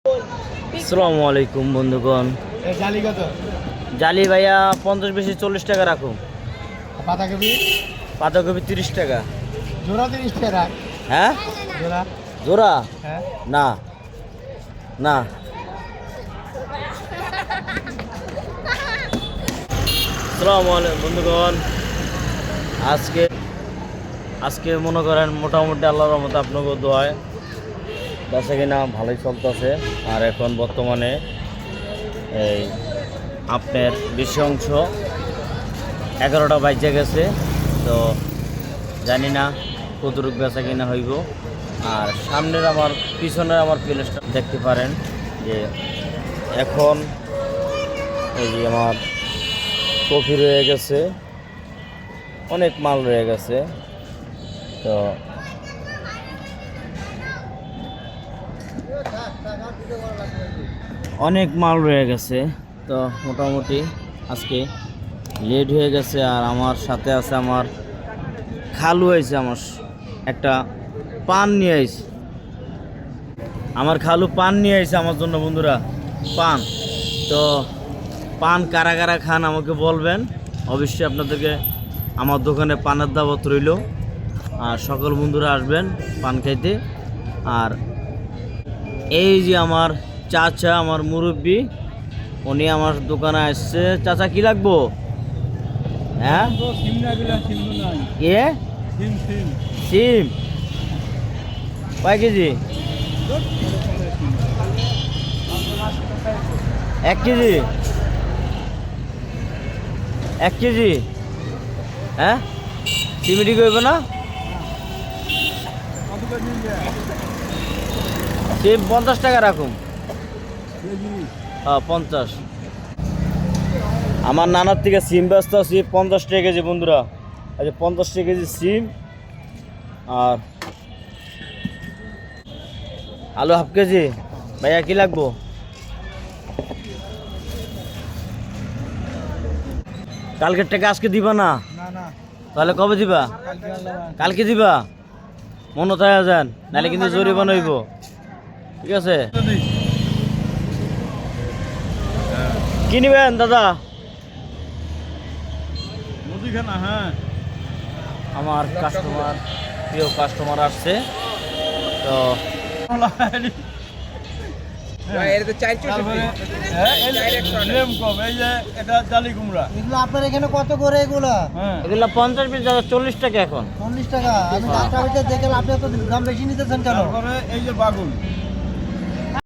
আসসালামু আলাইকুম বন্ধুগণ। জালি কত? জালি ভাইয়া 50 বেশি 40 টাকা রাখুন। পাতাকপি পাতাকপি 30 টাকা। জোড়া 30 টাকা। হ্যাঁ জোড়া? জোড়া হ্যাঁ না না। আসসালামু আলাইকুম বন্ধুগণ। আজকে মনে করেন মোটামুটি আল্লাহর রহমতে আপনাকে দোয়ায় বেচা কিনা ভালোই চলতেছে। আর এখন বর্তমানে এই আপনার বেশি অংশ 11টা বাজে গেছে, তো জানি না কতটুকু বেচা কিনা হইব। আর সামনের আমার পিছনের আমার প্লেসটা দেখতে পারেন যে এখন এই যে আমার কফি রয়ে গেছে, অনেক মাল রয়ে গেছে। তো অনেক মাল রয়ে গেছে, তো মোটামুটি আজকে লেট হয়ে গেছে। আর আমার সাথে আছে আমার খালু আইছে, আমার একটা পান নিয়ে আইছে। আমার খালু পান নিয়ে আইছে আমার জন্য বন্ধুরা, পান। তো পান কারা কারা খান আমাকে বলবেন, অবশ্যই আপনাদেরকে আমার দোকানে পানের দাওয়াত রইল। আর সকল বন্ধুরা আসবেন পান খাইতে। আর এই যে আমার চাচা, আমার মুরব্বী, উনি আমার দোকানে আসছে। চাচা কি লাগবো? হ্যাঁ এ সিম কয় কেজি? 1 কেজি? 1 কেজি? হ্যাঁ সিমিটি করবে না? সিম 50 টাকা রাখুন। হ্যাঁ 50। আমার নানার থেকে সিম ব্যস্ত আছি 50 টাকা কেজি বন্ধুরা। আচ্ছা 50 টাকা কেজি সিম। আর আলু হাফ কেজি। ভাইয়া কি লাগবো? কালকের টাকা আজকে দিবা না? তাহলে কবে দিবা? কালকে দিবা? মনে থাকে যান, নাহলে কিন্তু জরিমানা হইব। ঠিক আছে? কি নিবেন দাদা? আমার কাস্টমার, প্রিয় কাস্টমার আসছে। তো আপনার এখানে কত করে এগুলা? এগুলো 50 পিস দাদা, 40 টাকা এখন। 40 টাকা। আমি 10টা ভিতরে দেখলাম আপনি তো দাম বেশি নিতেছেন কেন? এই যে বাগুন